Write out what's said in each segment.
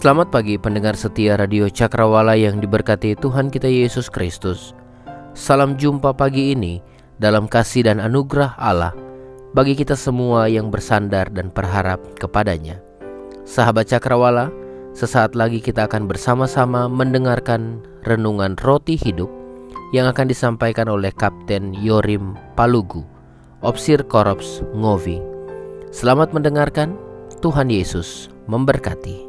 Selamat pagi pendengar setia Radio Cakrawala yang diberkati Tuhan kita Yesus Kristus. Salam jumpa pagi ini dalam kasih dan anugerah Allah bagi kita semua yang bersandar dan berharap kepadanya. Sahabat Cakrawala, sesaat lagi kita akan bersama-sama mendengarkan renungan roti hidup yang akan disampaikan oleh Kapten Yorim Palugu, Opsir Korps Ngovi. Selamat mendengarkan, Tuhan Yesus memberkati.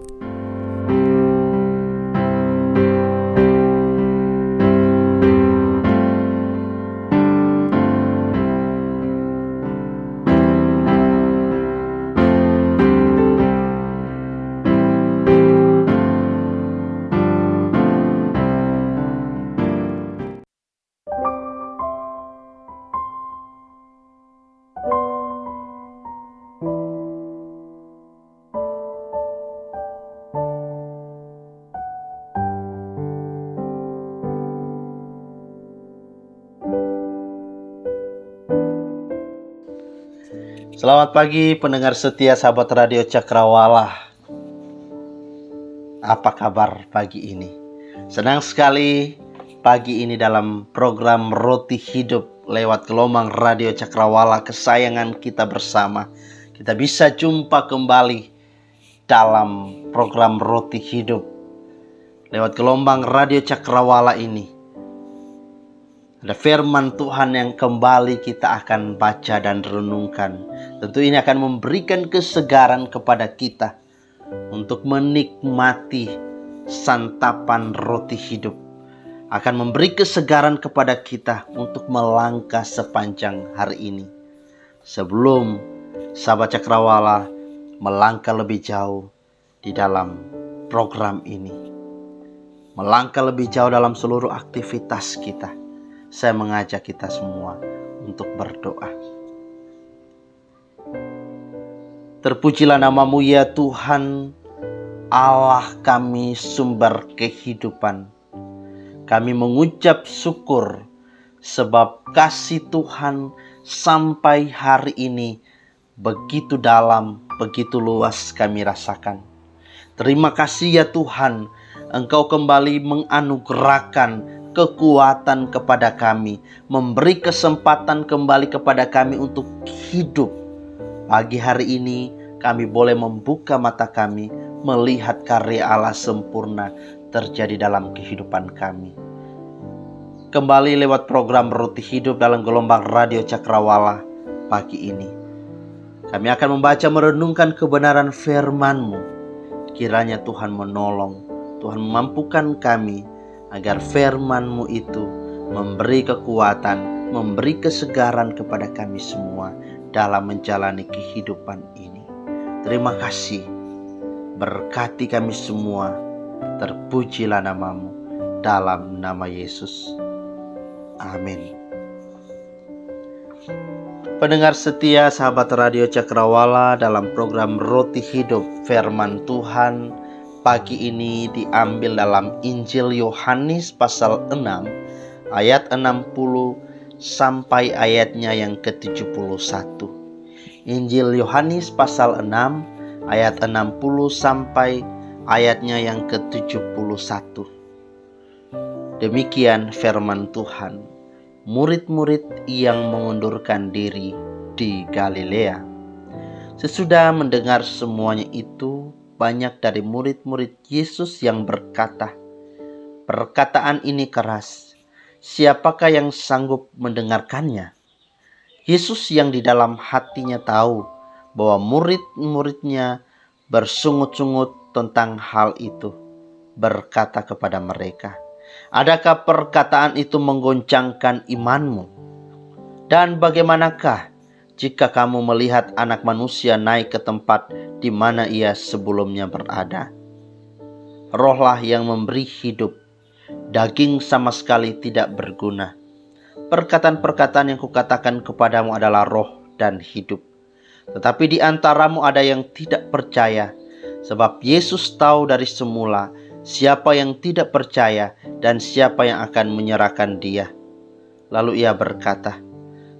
Selamat pagi pendengar setia sahabat Radio Cakrawala. Apa kabar pagi ini? Senang sekali pagi ini dalam program Roti Hidup lewat gelombang Radio Cakrawala kesayangan kita bersama. Kita bisa jumpa kembali dalam program Roti Hidup lewat gelombang Radio Cakrawala ini. Ada firman Tuhan yang kembali kita akan baca dan renungkan. Tentu ini akan memberikan kesegaran kepada kita untuk menikmati santapan roti hidup. Akan memberi kesegaran kepada kita untuk melangkah sepanjang hari ini. Sebelum sahabat Cakrawala melangkah lebih jauh di dalam program ini. Melangkah lebih jauh dalam seluruh aktivitas kita. Saya mengajak kita semua untuk berdoa. Terpujilah nama-Mu ya Tuhan, Allah kami sumber kehidupan. Kami mengucap syukur sebab kasih Tuhan sampai hari ini begitu dalam, begitu luas kami rasakan. Terima kasih ya Tuhan, Engkau kembali menganugerahkan kekuatan kepada kami, memberi kesempatan kembali kepada kami untuk hidup. Pagi hari ini kami boleh membuka mata kami, melihat karya Allah sempurna terjadi dalam kehidupan kami. Kembali lewat program Roti Hidup dalam gelombang Radio Cakrawala pagi ini, kami akan membaca merenungkan kebenaran firman-Mu. Kiranya Tuhan menolong, Tuhan memampukan kami agar firman-Mu itu memberi kekuatan, memberi kesegaran kepada kami semua dalam menjalani kehidupan ini. Terima kasih, berkati kami semua, terpujilah nama-Mu dalam nama Yesus. Amin. Pendengar setia sahabat Radio Cakrawala, dalam program Roti Hidup, firman Tuhan pagi ini diambil dalam Injil Yohanes pasal 6 ayat 60 sampai ayatnya yang ke-71. Injil Yohanes pasal 6 ayat 60 sampai ayatnya yang ke-71. Demikian firman Tuhan. Murid-murid yang mengundurkan diri di Galilea. Sesudah mendengar semuanya itu, banyak dari murid-murid Yesus yang berkata, "Perkataan ini keras. Siapakah yang sanggup mendengarkannya?" Yesus yang di dalam hatinya tahu bahwa murid-muridnya bersungut-sungut tentang hal itu, berkata kepada mereka, "Adakah perkataan itu menggoncangkan imanmu? Dan bagaimanakah jika kamu melihat Anak Manusia naik ke tempat di mana ia sebelumnya berada. Rohlah yang memberi hidup, daging sama sekali tidak berguna. Perkataan-perkataan yang kukatakan kepadamu adalah roh dan hidup. Tetapi di antaramu ada yang tidak percaya, sebab Yesus tahu dari semula siapa yang tidak percaya dan siapa yang akan menyerahkan dia. Lalu ia berkata,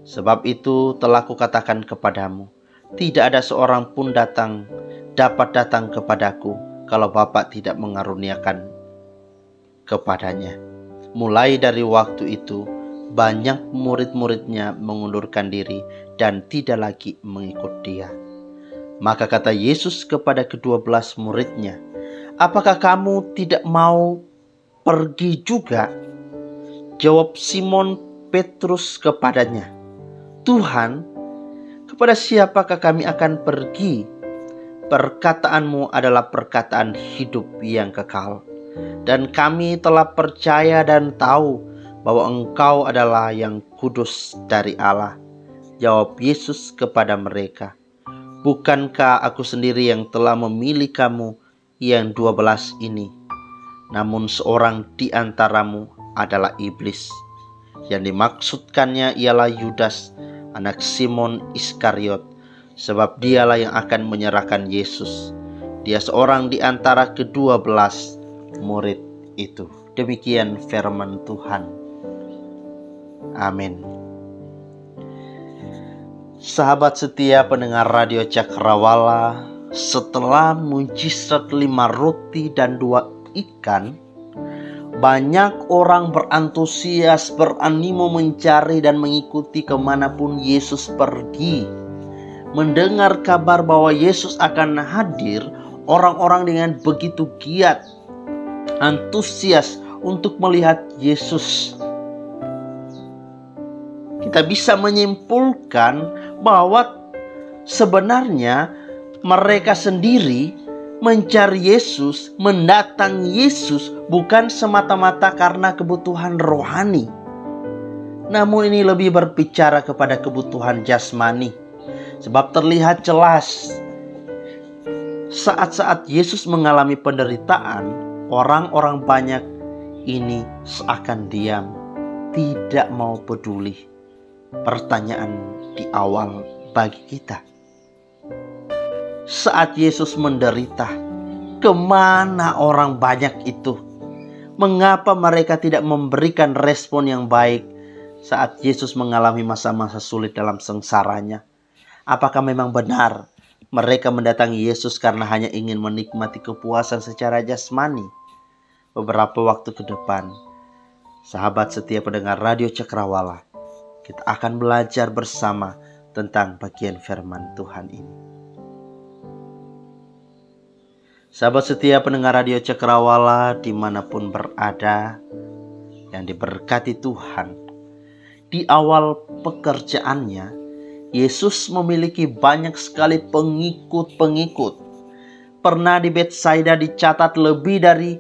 sebab itu telah kukatakan kepadamu, tidak ada seorang pun dapat datang kepadaku kalau Bapa tidak mengaruniakan kepadanya. Mulai dari waktu itu, banyak murid-muridnya mengundurkan diri dan tidak lagi mengikut dia. Maka kata Yesus kepada ke-12 muridnya, apakah kamu tidak mau pergi juga? Jawab Simon Petrus kepadanya, Tuhan, kepada siapakah kami akan pergi? Perkataanmu adalah perkataan hidup yang kekal. Dan kami telah percaya dan tahu bahwa Engkau adalah yang kudus dari Allah. Jawab Yesus kepada mereka, bukankah aku sendiri yang telah memilih kamu yang 12 ini? Namun seorang di antaramu adalah iblis. Yang dimaksudkannya ialah Yudas, anak Simon Iskariot, sebab dialah yang akan menyerahkan Yesus. Dia seorang di antara ke-12 murid itu. Demikian firman Tuhan. Amin. Sahabat setia pendengar Radio Cakrawala, setelah mujizat 5 roti dan 2 ikan, banyak orang berantusias, beranimo mencari dan mengikuti kemanapun Yesus pergi. Mendengar kabar bahwa Yesus akan hadir, orang-orang dengan begitu giat, antusias untuk melihat Yesus. Kita bisa menyimpulkan bahwa sebenarnya mereka sendiri mencari Yesus, mendatangi Yesus bukan semata-mata karena kebutuhan rohani. Namun ini lebih berbicara kepada kebutuhan jasmani. Sebab terlihat jelas saat-saat Yesus mengalami penderitaan, orang-orang banyak ini seakan diam, tidak mau peduli. Pertanyaan di awal bagi kita, saat Yesus menderita, kemana orang banyak itu? Mengapa mereka tidak memberikan respon yang baik saat Yesus mengalami masa-masa sulit dalam sengsaranya? Apakah memang benar mereka mendatangi Yesus karena hanya ingin menikmati kepuasan secara jasmani? Beberapa waktu ke depan, sahabat setia pendengar Radio Cakrawala, kita akan belajar bersama tentang bagian firman Tuhan ini. Sahabat setia pendengar Radio Cakrawala dimanapun berada, yang diberkati Tuhan, di awal pekerjaannya, Yesus memiliki banyak sekali pengikut-pengikut. Pernah di Betsaida dicatat lebih dari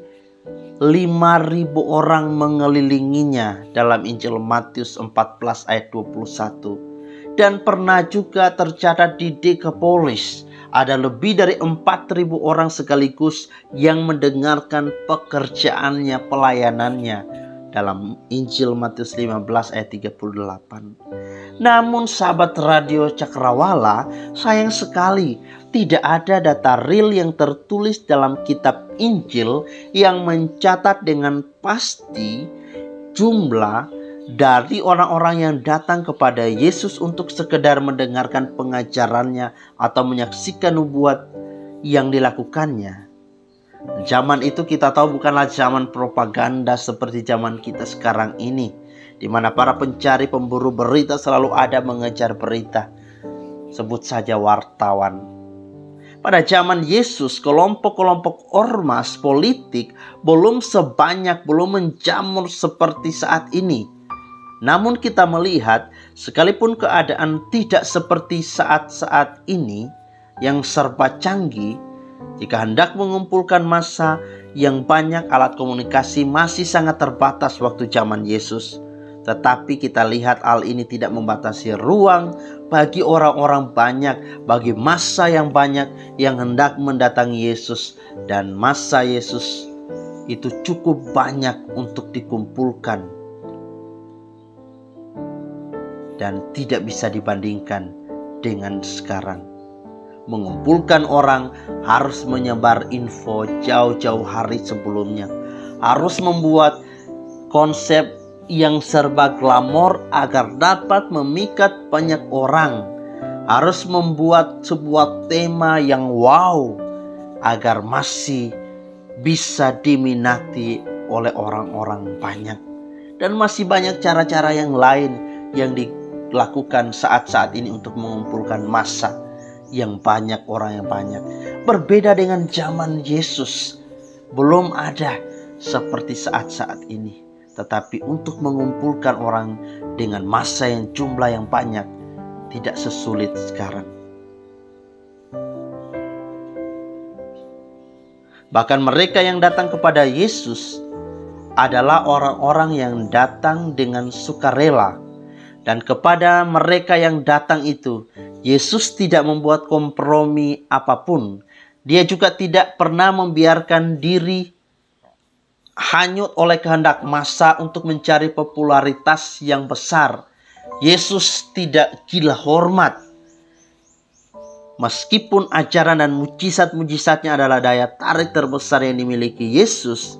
5.000 orang mengelilinginya dalam Injil Matius 14 ayat 21. Dan pernah juga tercatat di Dekapolis ada lebih dari 4.000 orang sekaligus yang mendengarkan pekerjaannya, pelayanannya dalam Injil Matius 15 ayat 38. Namun sahabat Radio Cakrawala, sayang sekali tidak ada data real yang tertulis dalam kitab Injil yang mencatat dengan pasti jumlah dari orang-orang yang datang kepada Yesus untuk sekedar mendengarkan pengajarannya atau menyaksikan nubuat yang dilakukannya. Zaman itu kita tahu bukanlah zaman propaganda seperti zaman kita sekarang ini, di mana para pencari pemburu berita selalu ada mengejar berita. Sebut saja wartawan. Pada zaman Yesus, kelompok-kelompok ormas politik belum menjamur seperti saat ini. Namun kita melihat, sekalipun keadaan tidak seperti saat-saat ini yang serba canggih, jika hendak mengumpulkan massa yang banyak, alat komunikasi masih sangat terbatas waktu zaman Yesus. Tetapi kita lihat hal ini tidak membatasi ruang bagi orang-orang banyak, bagi massa yang banyak yang hendak mendatangi Yesus, dan masa Yesus itu cukup banyak untuk dikumpulkan dan tidak bisa dibandingkan dengan sekarang. Mengumpulkan orang harus menyebar info jauh-jauh hari sebelumnya, harus membuat konsep yang serba glamor agar dapat memikat banyak orang, harus membuat sebuah tema yang wow agar masih bisa diminati oleh orang-orang banyak. Dan masih banyak cara-cara yang lain yang dilakukan saat-saat ini untuk mengumpulkan massa yang banyak, orang yang banyak. Berbeda dengan zaman Yesus, belum ada seperti saat-saat ini. Tetapi untuk mengumpulkan orang dengan massa yang jumlah yang banyak tidak sesulit sekarang. Bahkan mereka yang datang kepada Yesus adalah orang-orang yang datang dengan sukarela. Dan kepada mereka yang datang itu, Yesus tidak membuat kompromi apapun. Dia juga tidak pernah membiarkan diri hanyut oleh kehendak massa untuk mencari popularitas yang besar. Yesus tidak gila hormat. Meskipun ajaran dan mujizat-mujizatnya adalah daya tarik terbesar yang dimiliki Yesus,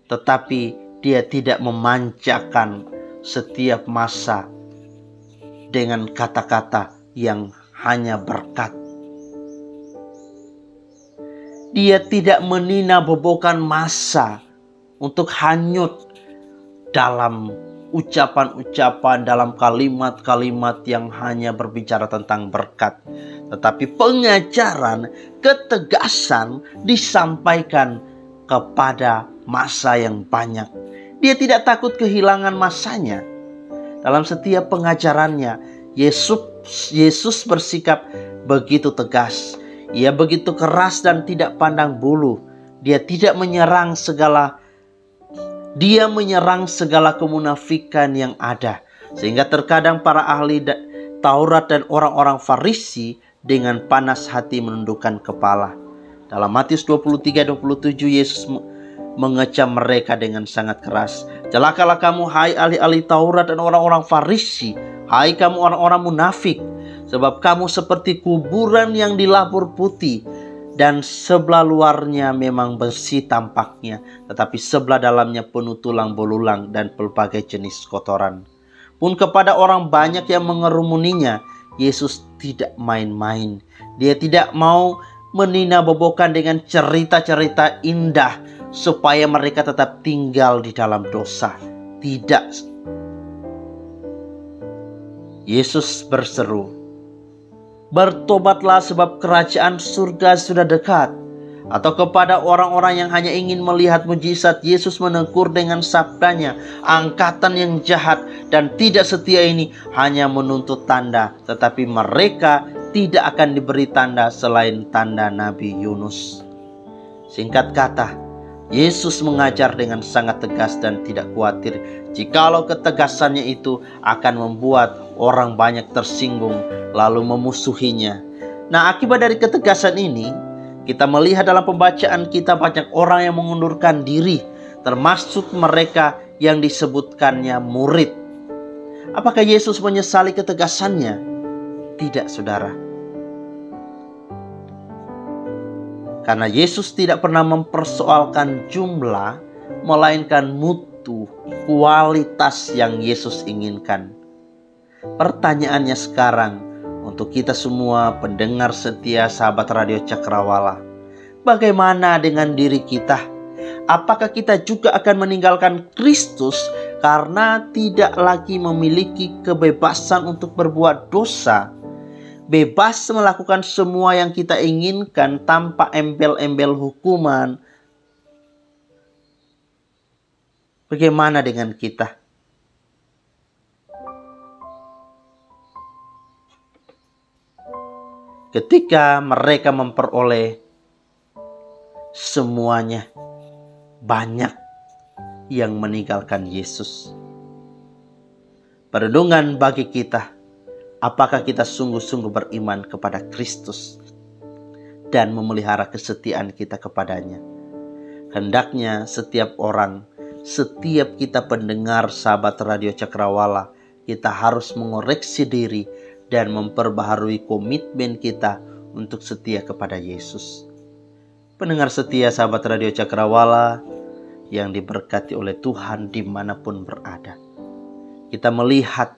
tetapi dia tidak memanjakan setiap massa dengan kata-kata yang hanya berkat. Dia tidak menina-bobokan massa untuk hanyut dalam ucapan-ucapan, dalam kalimat-kalimat yang hanya berbicara tentang berkat. Tetapi pengajaran, ketegasan disampaikan kepada massa yang banyak. Dia tidak takut kehilangan massanya. Dalam setiap pengajarannya, Yesus bersikap begitu tegas. Ia begitu keras dan tidak pandang bulu. Dia menyerang segala kemunafikan yang ada. Sehingga terkadang para ahli Taurat dan orang-orang Farisi dengan panas hati menundukkan kepala. Dalam Matius 23-27 Yesus mengecam mereka dengan sangat keras. Celakalah kamu, hai ahli-ahli Taurat dan orang-orang Farisi, hai kamu orang-orang munafik, sebab kamu seperti kuburan yang dilapur putih, dan sebelah luarnya memang bersih tampaknya, tetapi sebelah dalamnya penuh tulang belulang dan berbagai jenis kotoran. Pun kepada orang banyak yang mengerumuninya, Yesus tidak main-main. Dia tidak mau menina-bobokan dengan cerita-cerita indah supaya mereka tetap tinggal di dalam dosa. Tidak. Yesus berseru, bertobatlah sebab kerajaan surga sudah dekat. Atau kepada orang-orang yang hanya ingin melihat mujizat, Yesus menegur dengan sabdanya, angkatan yang jahat dan tidak setia ini hanya menuntut tanda, tetapi mereka tidak akan diberi tanda selain tanda Nabi Yunus. Singkat kata, Yesus mengajar dengan sangat tegas dan tidak khawatir jikalau ketegasannya itu akan membuat orang banyak tersinggung lalu memusuhinya. Nah, akibat dari ketegasan ini, kita melihat dalam pembacaan kita banyak orang yang mengundurkan diri, termasuk mereka yang disebutkannya murid. Apakah Yesus menyesali ketegasannya? Tidak, saudara. Karena Yesus tidak pernah mempersoalkan jumlah, melainkan mutu, kualitas yang Yesus inginkan. Pertanyaannya sekarang untuk kita semua pendengar setia sahabat Radio Cakrawala, bagaimana dengan diri kita? Apakah kita juga akan meninggalkan Kristus karena tidak lagi memiliki kebebasan untuk berbuat dosa? Bebas melakukan semua yang kita inginkan tanpa embel-embel hukuman. Bagaimana dengan kita? Ketika mereka memperoleh semuanya, banyak yang meninggalkan Yesus. Perenungan bagi kita, Apakah kita sungguh-sungguh beriman kepada Kristus dan memelihara kesetiaan kita kepadanya? Hendaknya setiap orang, setiap kita pendengar sahabat Radio Cakrawala, kita harus mengoreksi diri dan memperbaharui komitmen kita untuk setia kepada Yesus. Pendengar setia sahabat Radio Cakrawala yang diberkati oleh Tuhan dimanapun berada, kita melihat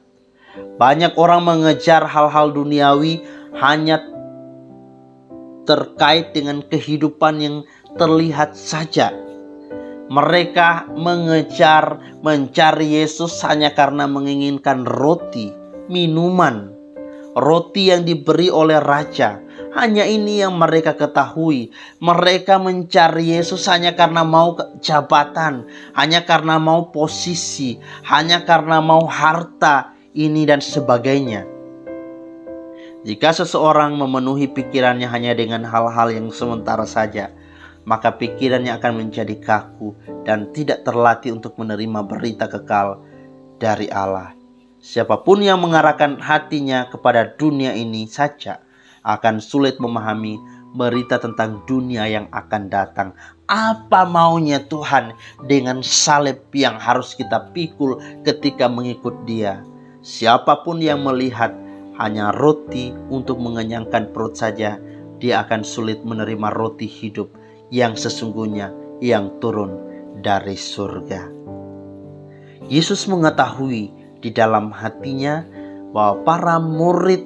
banyak orang mengejar hal-hal duniawi hanya terkait dengan kehidupan yang terlihat saja. Mereka mencari Yesus hanya karena menginginkan roti, minuman, roti yang diberi oleh raja. Hanya ini yang mereka ketahui. Mereka mencari Yesus hanya karena mau jabatan, hanya karena mau posisi, hanya karena mau harta, ini dan sebagainya. Jika seseorang memenuhi pikirannya hanya dengan hal-hal yang sementara saja, maka pikirannya akan menjadi kaku dan tidak terlatih untuk menerima berita kekal dari Allah. Siapapun yang mengarahkan hatinya kepada dunia ini saja akan sulit memahami berita tentang dunia yang akan datang. Apa maunya Tuhan dengan salib yang harus kita pikul ketika mengikut Dia? Siapapun yang melihat hanya roti untuk mengenyangkan perut saja, dia akan sulit menerima roti hidup yang sesungguhnya yang turun dari surga. Yesus mengetahui di dalam hatinya bahwa para murid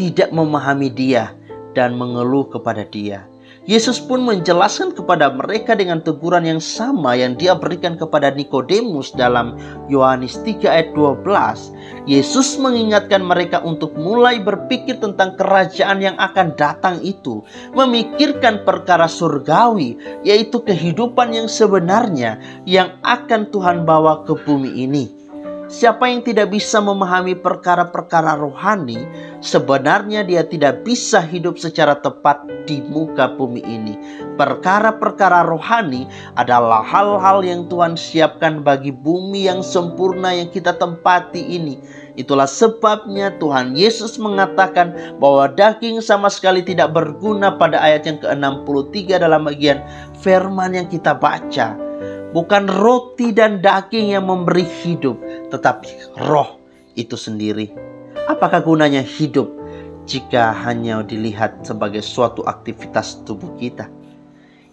tidak memahami Dia dan mengeluh kepada Dia. Yesus pun menjelaskan kepada mereka dengan teguran yang sama yang Dia berikan kepada Nikodemus dalam Yohanes 3 ayat 12. Yesus mengingatkan mereka untuk mulai berpikir tentang kerajaan yang akan datang itu, memikirkan perkara surgawi, yaitu kehidupan yang sebenarnya yang akan Tuhan bawa ke bumi ini. Siapa yang tidak bisa memahami perkara-perkara rohani, sebenarnya dia tidak bisa hidup secara tepat di muka bumi ini. Perkara-perkara rohani adalah hal-hal yang Tuhan siapkan bagi bumi yang sempurna yang kita tempati ini. Itulah sebabnya Tuhan Yesus mengatakan bahwa daging sama sekali tidak berguna pada ayat yang ke-63 dalam bagian firman yang kita baca. Bukan roti dan daging yang memberi hidup, tetapi roh itu sendiri. Apakah gunanya hidup jika hanya dilihat sebagai suatu aktivitas tubuh kita?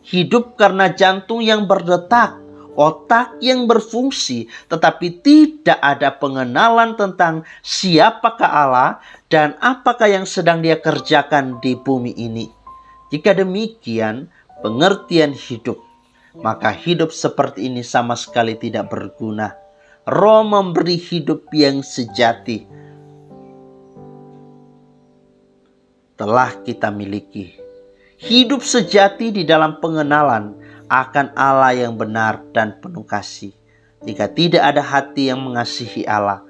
Hidup karena jantung yang berdetak, otak yang berfungsi, tetapi tidak ada pengenalan tentang siapakah Allah dan apakah yang sedang Dia kerjakan di bumi ini. Jika demikian pengertian hidup, maka hidup seperti ini sama sekali tidak berguna. Roh memberi hidup yang sejati telah kita miliki. Hidup sejati di dalam pengenalan akan Allah yang benar dan penuh kasih. Jika tidak ada hati yang mengasihi Allah,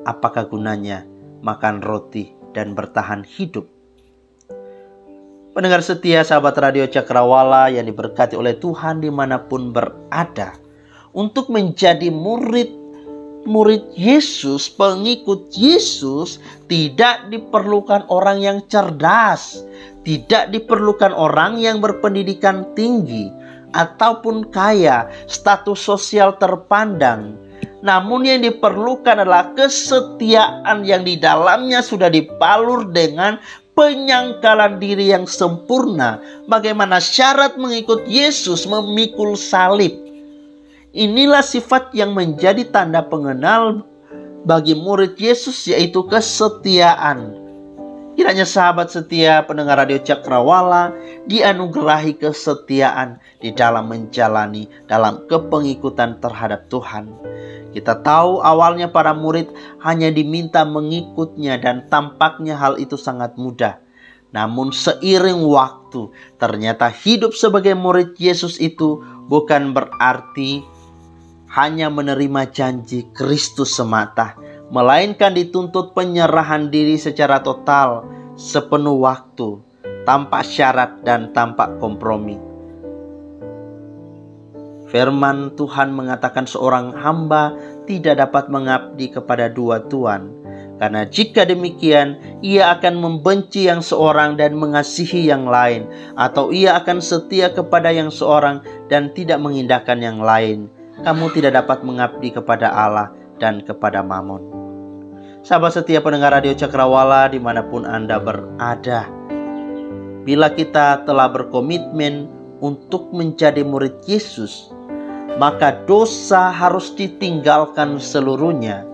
apakah gunanya makan roti dan bertahan hidup? Pendengar setia sahabat Radio Cakrawala yang diberkati oleh Tuhan dimanapun berada, untuk menjadi murid Yesus, pengikut Yesus, tidak diperlukan orang yang cerdas, tidak diperlukan orang yang berpendidikan tinggi ataupun kaya, status sosial terpandang. Namun yang diperlukan adalah kesetiaan yang di dalamnya sudah dipalur dengan penyangkalan diri yang sempurna. Bagaimana syarat mengikut Yesus? Memikul salib. Inilah sifat yang menjadi tanda pengenal bagi murid Yesus, yaitu kesetiaan. Kiranya sahabat setia pendengar Radio Cakrawala dianugerahi kesetiaan di dalam menjalani dalam kepengikutan terhadap Tuhan. Kita tahu awalnya para murid hanya diminta mengikutnya dan tampaknya hal itu sangat mudah. Namun seiring waktu, ternyata hidup sebagai murid Yesus itu bukan berarti hanya menerima janji Kristus semata, melainkan dituntut penyerahan diri secara total, sepenuh waktu, tanpa syarat dan tanpa kompromi. Firman Tuhan mengatakan seorang hamba tidak dapat mengabdi kepada dua tuan, Karena jika demikian, ia akan membenci yang seorang dan mengasihi yang lain, atau ia akan setia kepada yang seorang dan tidak mengindahkan yang lain. Kamu tidak dapat mengabdi kepada Allah dan kepada Mammon. Sahabat setia pendengar Radio Cakrawala dimanapun Anda berada, bila kita telah berkomitmen untuk menjadi murid Yesus, maka dosa harus ditinggalkan seluruhnya.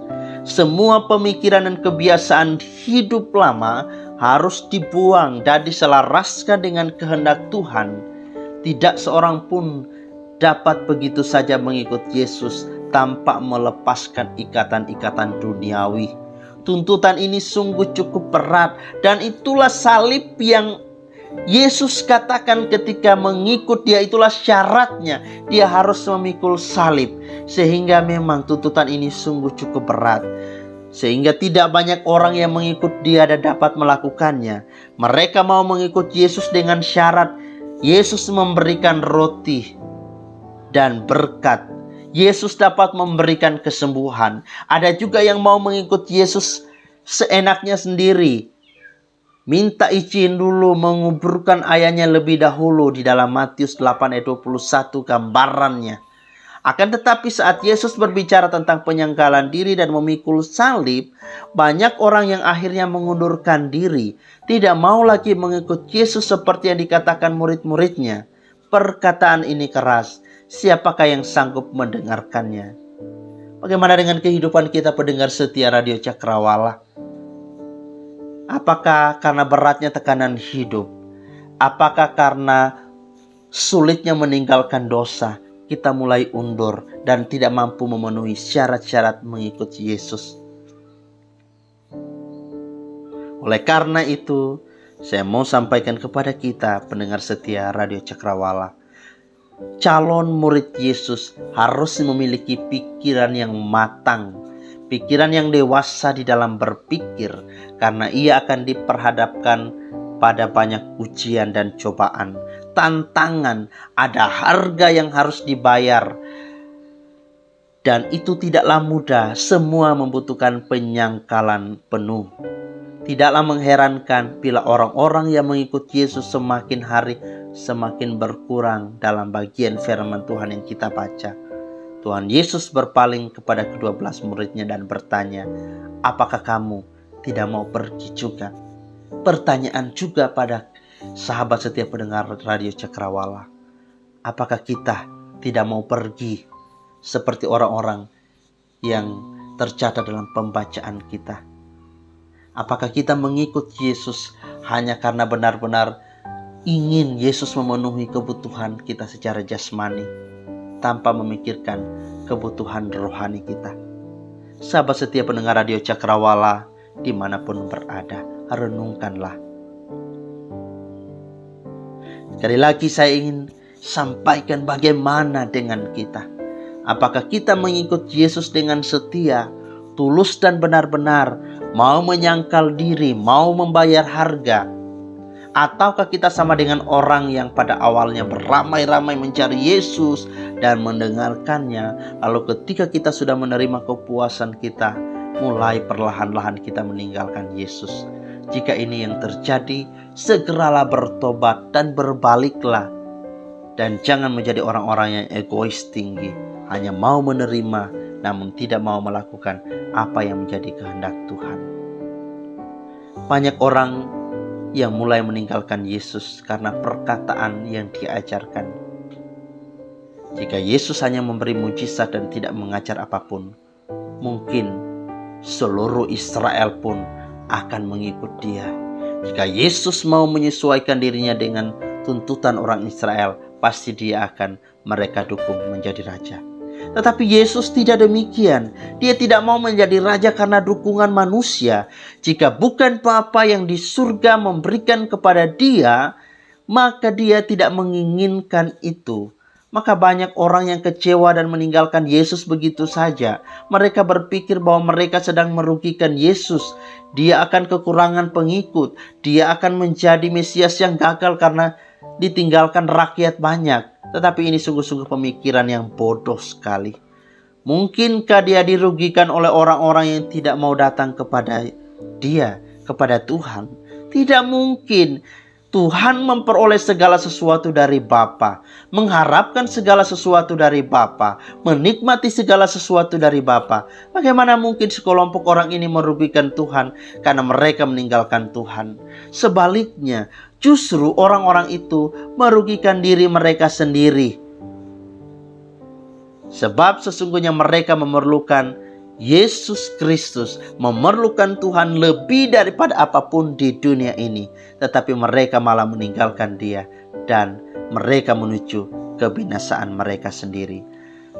Semua pemikiran dan kebiasaan hidup lama harus dibuang dan diselaraskan dengan kehendak Tuhan. Tidak seorang pun dapat begitu saja mengikut Yesus tanpa melepaskan ikatan-ikatan duniawi. Tuntutan ini sungguh cukup berat, dan itulah salib yang Yesus katakan ketika mengikut Dia, itulah syaratnya. Dia harus memikul salib. Sehingga memang tuntutan ini sungguh cukup berat, sehingga tidak banyak orang yang mengikut Dia dan dapat melakukannya. Mereka mau mengikut Yesus dengan syarat Yesus memberikan roti dan berkat. Yesus dapat memberikan kesembuhan. Ada juga yang mau mengikut Yesus seenaknya sendiri, minta izin dulu menguburkan ayahnya lebih dahulu. Di dalam Matius 8 ayat 21 gambarannya. Akan tetapi saat Yesus berbicara tentang penyangkalan diri dan memikul salib, banyak orang yang akhirnya mengundurkan diri, tidak mau lagi mengikut Yesus seperti yang dikatakan murid-muridnya. Perkataan ini keras, siapakah yang sanggup mendengarkannya? Bagaimana dengan kehidupan kita pendengar setia Radio Cakrawala? Apakah karena beratnya tekanan hidup? Apakah karena sulitnya meninggalkan dosa, kita mulai undur dan tidak mampu memenuhi syarat-syarat mengikuti Yesus? Oleh karena itu, saya mau sampaikan kepada kita pendengar setia Radio Cakrawala, calon murid Yesus harus memiliki pikiran yang matang, pikiran yang dewasa di dalam berpikir, karena ia akan diperhadapkan pada banyak ujian dan cobaan, tantangan, ada harga yang harus dibayar. Dan itu tidaklah mudah, semua membutuhkan penyangkalan penuh. Tidaklah mengherankan bila orang-orang yang mengikut Yesus semakin hari semakin berkurang dalam bagian firman Tuhan yang kita baca. Tuhan Yesus berpaling kepada ke-12 muridnya dan bertanya, apakah kamu tidak mau pergi juga? Pertanyaan juga pada sahabat setiap pendengar Radio Cakrawala, apakah kita tidak mau pergi seperti orang-orang yang tercatat dalam pembacaan kita? Apakah kita mengikut Yesus hanya karena benar-benar ingin Yesus memenuhi kebutuhan kita secara jasmani, tanpa memikirkan kebutuhan rohani kita? Sahabat setia pendengar Radio Cakrawala dimanapun berada, renungkanlah. Sekali lagi saya ingin sampaikan bagaimana dengan kita. Apakah kita mengikut Yesus dengan setia, tulus dan benar-benar, mau menyangkal diri, mau membayar harga? Ataukah kita sama dengan orang yang pada awalnya beramai-ramai mencari Yesus dan mendengarkannya, lalu ketika kita sudah menerima kepuasan kita, mulai perlahan-lahan kita meninggalkan Yesus? Jika ini yang terjadi, segeralah bertobat dan berbaliklah. Dan jangan menjadi orang-orang yang egois tinggi, hanya mau menerima namun tidak mau melakukan apa yang menjadi kehendak Tuhan. Banyak orang yang mulai meninggalkan Yesus karena perkataan yang diajarkan. Jika Yesus hanya memberi mujizat dan tidak mengajar apapun, mungkin seluruh Israel pun akan mengikut Dia. Jika Yesus mau menyesuaikan dirinya dengan tuntutan orang Israel, pasti Dia akan mereka dukung menjadi raja. Tetapi Yesus tidak demikian. Dia tidak mau menjadi raja karena dukungan manusia. Jika bukan Bapa yang di surga memberikan kepada Dia, maka Dia tidak menginginkan itu. Maka banyak orang yang kecewa dan meninggalkan Yesus begitu saja. Mereka berpikir bahwa mereka sedang merugikan Yesus. Dia akan kekurangan pengikut. Dia akan menjadi Mesias yang gagal karena ditinggalkan rakyat banyak. Tetapi ini sungguh-sungguh pemikiran yang bodoh sekali. Mungkinkah dia dirugikan oleh orang-orang yang tidak mau datang kepada dia, kepada Tuhan? Tidak mungkin. Tuhan memperoleh segala sesuatu dari Bapa, mengharapkan segala sesuatu dari Bapa, menikmati segala sesuatu dari Bapa. Bagaimana mungkin sekelompok orang ini merugikan Tuhan karena mereka meninggalkan Tuhan? Sebaliknya, justru orang-orang itu merugikan diri mereka sendiri. Sebab sesungguhnya mereka memerlukan Yesus Kristus, memerlukan Tuhan lebih daripada apapun di dunia ini. Tetapi mereka malah meninggalkan Dia dan mereka menuju kebinasaan mereka sendiri.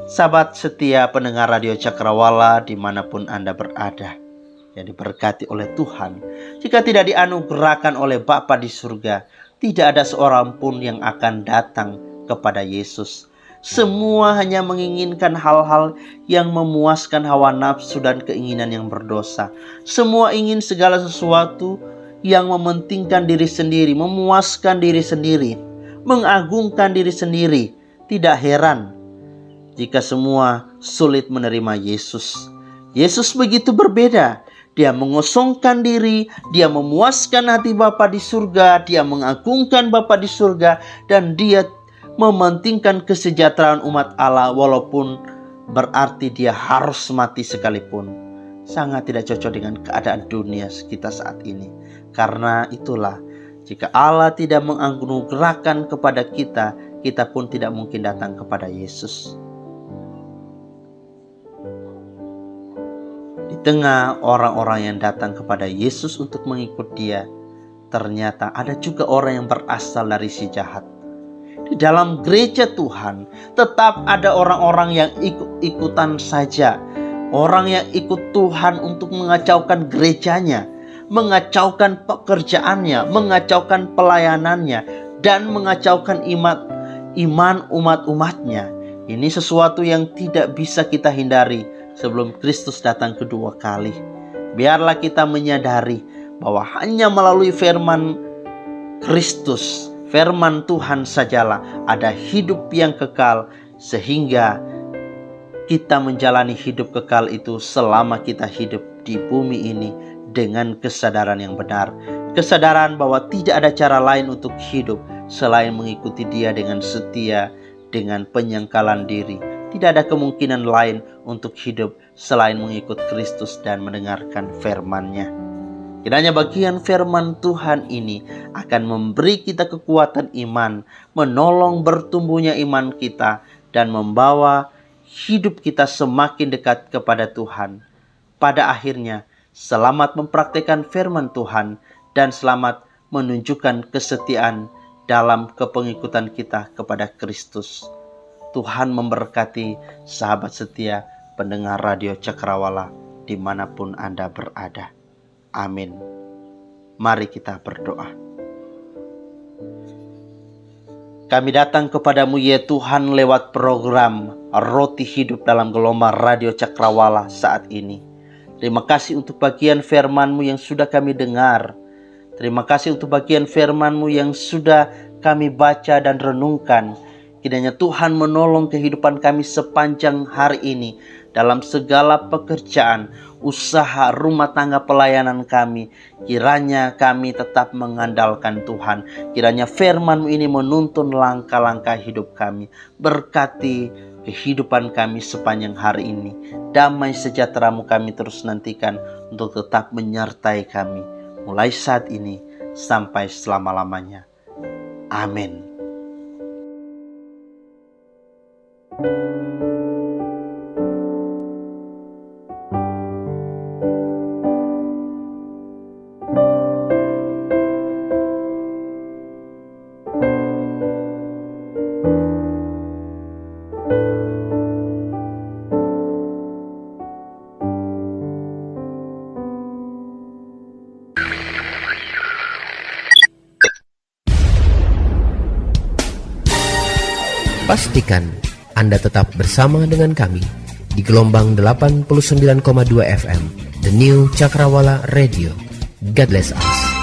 Sahabat setia pendengar Radio Cakrawala dimanapun Anda berada, yang diberkati oleh Tuhan, jika tidak dianugerahkan oleh Bapa di surga, tidak ada seorang pun yang akan datang kepada Yesus. Semua hanya menginginkan hal-hal yang memuaskan hawa nafsu dan keinginan yang berdosa. Semua ingin segala sesuatu yang mementingkan diri sendiri, memuaskan diri sendiri, mengagungkan diri sendiri. Tidak heran jika semua sulit menerima Yesus. Yesus begitu berbeda. Dia mengosongkan diri, dia memuaskan hati Bapa di surga, dia mengagungkan Bapa di surga, dan dia mementingkan kesejahteraan umat Allah walaupun berarti dia harus mati sekalipun. Sangat tidak cocok dengan keadaan dunia kita saat ini. Karena itulah, jika Allah tidak menganugerahkan kepada kita, kita pun tidak mungkin datang kepada Yesus. Di tengah orang-orang yang datang kepada Yesus untuk mengikut Dia, ternyata ada juga orang yang berasal dari si jahat. Di dalam gereja Tuhan tetap ada orang-orang yang ikut-ikutan saja. Orang yang ikut Tuhan untuk mengacaukan gerejanya, mengacaukan pekerjaannya, mengacaukan pelayanannya, dan mengacaukan iman umat-umatnya. Ini sesuatu yang tidak bisa kita hindari sebelum Kristus datang kedua kali. Biarlah kita menyadari bahwa hanya melalui firman Kristus, firman Tuhan sajalah ada hidup yang kekal, sehingga kita menjalani hidup kekal itu selama kita hidup di bumi ini dengan kesadaran yang benar. Kesadaran bahwa tidak ada cara lain untuk hidup selain mengikuti Dia dengan setia, dengan penyangkalan diri. Tidak ada kemungkinan lain untuk hidup selain mengikut Kristus dan mendengarkan firman-Nya. Kiranya bagian firman Tuhan ini akan memberi kita kekuatan iman, menolong bertumbuhnya iman kita, dan membawa hidup kita semakin dekat kepada Tuhan. Pada akhirnya, selamat mempraktikkan firman Tuhan dan selamat menunjukkan kesetiaan dalam kepengikutan kita kepada Kristus. Tuhan memberkati sahabat setia pendengar Radio Cakrawala dimanapun Anda berada. Amin. Mari kita berdoa. Kami datang kepadamu ya Tuhan lewat program Roti Hidup dalam gelombang Radio Cakrawala saat ini. Terima kasih untuk bagian firman-Mu yang sudah kami dengar. Terima kasih untuk bagian firman-Mu yang sudah kami baca dan renungkan. Kiranya Tuhan menolong kehidupan kami sepanjang hari ini dalam segala pekerjaan, usaha, rumah tangga, pelayanan kami. Kiranya kami tetap mengandalkan Tuhan. Kiranya firman-Mu ini menuntun langkah-langkah hidup kami. Berkati kehidupan kami sepanjang hari ini. Damai sejahtera-Mu kami terus nantikan untuk tetap menyertai kami, mulai saat ini sampai selama-lamanya. Amin. Pastikan Anda tetap bersama dengan kami di gelombang 89,2 FM, The New Cakrawala Radio. God bless us.